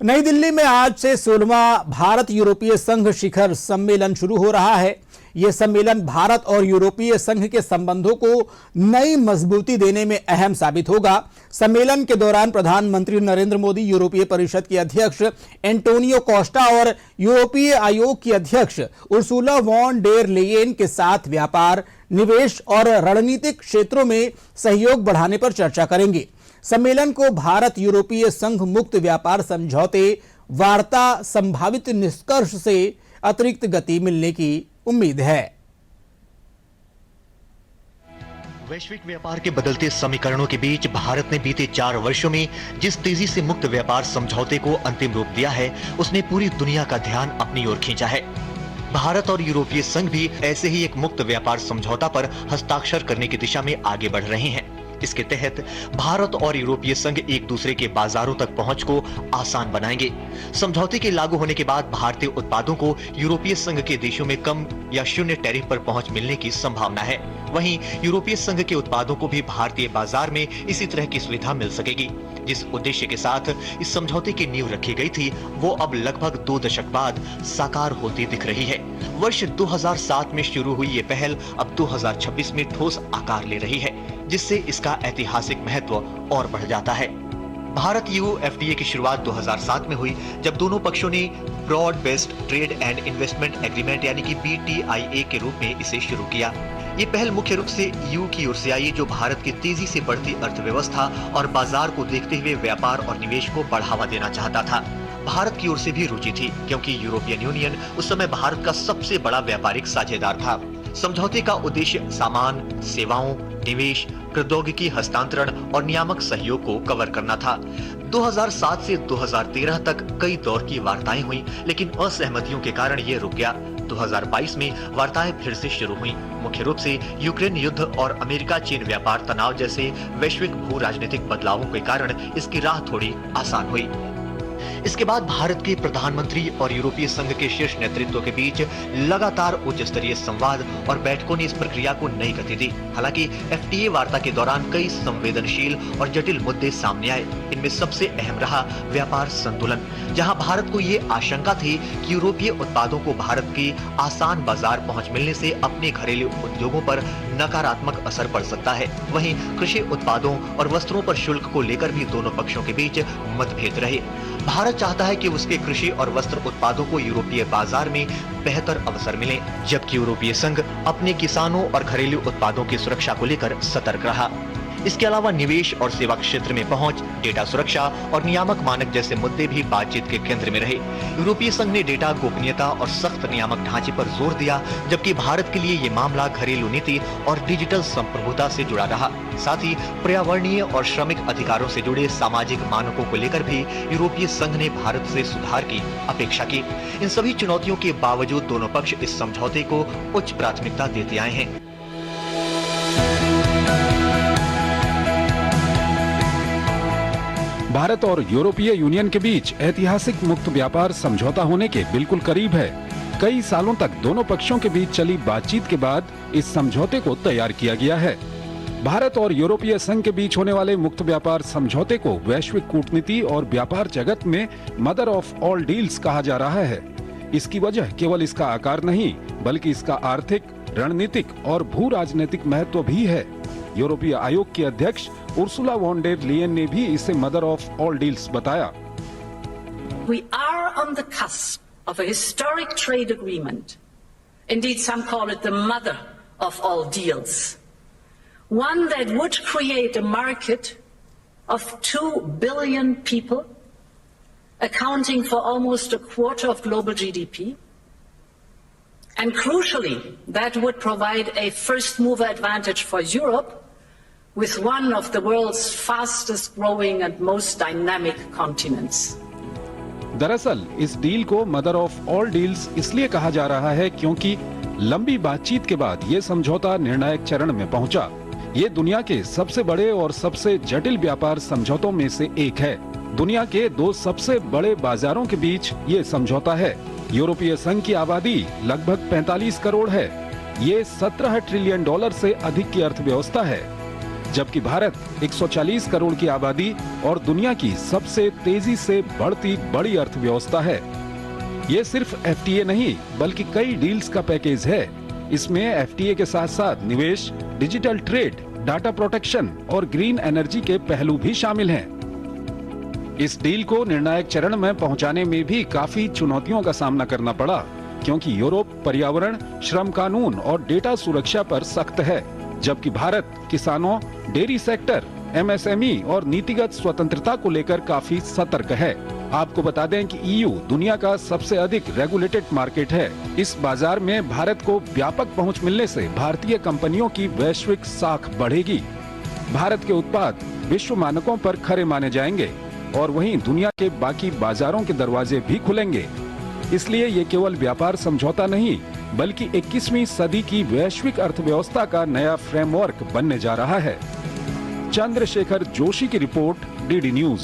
नई दिल्ली में आज से 16वां भारत यूरोपीय संघ शिखर सम्मेलन शुरू हो रहा है। यह सम्मेलन भारत और यूरोपीय संघ के संबंधों को नई मजबूती देने में अहम साबित होगा। सम्मेलन के दौरान प्रधानमंत्री नरेंद्र मोदी, यूरोपीय परिषद के अध्यक्ष एंटोनियो कोस्टा और यूरोपीय आयोग की अध्यक्ष उर्सुला वॉन डेर लेयेन के साथ व्यापार, निवेश और रणनीतिक क्षेत्रों में सहयोग बढ़ाने पर चर्चा करेंगे। सम्मेलन को भारत यूरोपीय संघ मुक्त व्यापार समझौते वार्ता संभावित निष्कर्ष से अतिरिक्त गति मिलने की उम्मीद है। वैश्विक व्यापार के बदलते समीकरणों के बीच भारत ने बीते 4 वर्षों में जिस तेजी से मुक्त व्यापार समझौते को अंतिम रूप दिया है, उसने पूरी दुनिया का ध्यान अपनी ओर खींचा है। भारत और यूरोपीय संघ भी ऐसे ही एक मुक्त व्यापार समझौता पर हस्ताक्षर करने की दिशा में आगे बढ़ रहे हैं। इसके तहत भारत और यूरोपीय संघ एक दूसरे के बाजारों तक पहुंच को आसान बनाएंगे। समझौते के लागू होने के बाद भारतीय उत्पादों को यूरोपीय संघ के देशों में कम या शून्य टैरिफ पर पहुंच मिलने की संभावना है। वहीं यूरोपीय संघ के उत्पादों को भी भारतीय बाजार में इसी तरह की सुविधा मिल सकेगी। जिस उद्देश्य के साथ इस समझौते की नींव रखी गई थी, वो अब लगभग 2 दशक बाद साकार होती दिख रही है। वर्ष 2007 में शुरू हुई ये पहल अब 2026 में ठोस आकार ले रही है, जिससे इसका ऐतिहासिक महत्व और बढ़ जाता है। भारत यूएई एफटीए की शुरुआत 2007 में हुई, जब दोनों पक्षों ने broad based trade and investment agreement यानी कि BTIA के रूप में इसे शुरू किया। ये पहल मुख्य रूप से यूएई की ओर से आई, जो भारत की तेजी से बढ़ती अर्थव्यवस्था और बाजार को देखते हुए व्यापार और निवेश को बढ़ावा देना चाहता था। भारत की ओर से भी रुचि थी, क्योंकि यूरोपियन यूनियन उस समय भारत का सबसे बड़ा व्यापारिक साझेदार था। समझौते का उद्देश्य सामान, सेवाओं, निवेश, प्रौद्योगिकी हस्तांतरण और नियामक सहयोग को कवर करना था। 2007 से 2013 तक कई दौर की वार्ताएं हुई, लेकिन असहमतियों के कारण ये रुक गया। 2022 में वार्ताएं फिर से शुरू हुई। मुख्य रूप से यूक्रेन युद्ध और अमेरिका चीन व्यापार तनाव जैसे वैश्विक भू राजनीतिक बदलावों के कारण इसकी राह थोड़ी आसान हुई। इसके बाद भारत के प्रधानमंत्री और यूरोपीय संघ के शीर्ष नेतृत्व के बीच लगातार उच्च स्तरीय संवाद और बैठकों ने इस प्रक्रिया को नई गति दी। हालांकि एफटीए वार्ता के दौरान कई संवेदनशील और जटिल मुद्दे सामने आए। इनमें सबसे अहम रहा व्यापार संतुलन, जहां भारत को ये आशंका थी कि यूरोपीय उत्पादों को भारत की आसान बाजार पहुंच मिलने से अपने घरेलू उद्योगों पर नकारात्मक असर पड़ सकता है। वहीं कृषि उत्पादों और वस्त्रों पर शुल्क को लेकर भी दोनों पक्षों के बीच मतभेद रहे। भारत चाहता है कि उसके कृषि और वस्त्र उत्पादों को यूरोपीय बाजार में बेहतर अवसर मिले, जबकि यूरोपीय संघ अपने किसानों और घरेलू उत्पादों की सुरक्षा को लेकर सतर्क रहा। इसके अलावा निवेश और सेवा क्षेत्र में पहुंच, डेटा सुरक्षा और नियामक मानक जैसे मुद्दे भी बातचीत के केंद्र में रहे। यूरोपीय संघ ने डेटा गोपनीयता और सख्त नियामक ढांचे पर जोर दिया, जबकि भारत के लिए ये मामला घरेलू नीति और डिजिटल संप्रभुता से जुड़ा रहा। साथ ही पर्यावरणीय और श्रमिक अधिकारों से जुड़े सामाजिक मानकों को लेकर भी यूरोपीय संघ ने भारत से सुधार की अपेक्षा की। इन सभी चुनौतियों के बावजूद दोनों पक्ष इस समझौते को उच्च प्राथमिकता देते आए हैं। भारत और यूरोपीय यूनियन के बीच ऐतिहासिक मुक्त व्यापार समझौता होने के बिल्कुल करीब है। कई सालों तक दोनों पक्षों के बीच चली बातचीत के बाद इस समझौते को तैयार किया गया है। भारत और यूरोपीय संघ के बीच होने वाले मुक्त व्यापार समझौते को वैश्विक कूटनीति और व्यापार जगत में मदर ऑफ ऑल डील्स कहा जा रहा है। इसकी वजह केवल इसका आकार नहीं, बल्कि इसका आर्थिक, रणनीतिक और भू राजनीतिक महत्व भी है। यूरोपीय आयोग की अध्यक्ष उर्सुला वॉन डेर लेयेन ने भी इसे मदर ऑफ ऑल डील्स बताया। We are on the cusp of a historic trade agreement. Indeed, some call it the mother of all deals. One that would create a market of 2 billion people, accounting for almost a quarter of global GDP. And crucially, that would provide a first mover advantage for Europe, with one of the world's fastest growing and most dynamic continents. दरअसल इस deal को mother of all deals इसलिए कहा जा रहा है क्योंकि लंबी बातचीत के बाद ये समझौता निर्णायक चरण में पहुंचा। ये दुनिया के सबसे बड़े और सबसे जटिल व्यापार समझौतों में से एक है। दुनिया के 2 सबसे बड़े बाजारों के बीच ये समझौता है। यूरोपीय संघ की आबादी लगभग 45 करोड़ है। ये $17 ट्रिलियन से अधिक की अर्थव्यवस्था है। जबकि भारत 140 करोड़ की आबादी और दुनिया की सबसे तेजी से बढ़ती बड़ी अर्थव्यवस्था है। ये सिर्फ एफटीए नहीं बल्कि कई डील्स का पैकेज है। इसमें एफटीए के साथ साथ निवेश, डिजिटल ट्रेड, डाटा प्रोटेक्शन और ग्रीन एनर्जी के पहलू भी शामिल हैं। इस डील को निर्णायक चरण में पहुंचाने में भी काफी चुनौतियों का सामना करना पड़ा, क्योंकि यूरोप पर्यावरण, श्रम कानून और डेटा सुरक्षा पर सख्त है, जबकि भारत किसानों, डेयरी सेक्टर, एमएसएमई और नीतिगत स्वतंत्रता को लेकर काफी सतर्क है। आपको बता दें कि ईयू दुनिया का सबसे अधिक रेगुलेटेड मार्केट है। इस बाजार में भारत को व्यापक पहुंच मिलने से भारतीय कंपनियों की वैश्विक साख बढ़ेगी। भारत के उत्पाद विश्व मानकों पर खरे माने जाएंगे और वहीं दुनिया के बाकी बाजारों के दरवाजे भी खुलेंगे। इसलिए ये केवल व्यापार समझौता नहीं बल्कि 21वीं सदी की वैश्विक अर्थव्यवस्था का नया फ्रेमवर्क बनने जा रहा है। चंद्रशेखर जोशी की रिपोर्ट, डीडी न्यूज।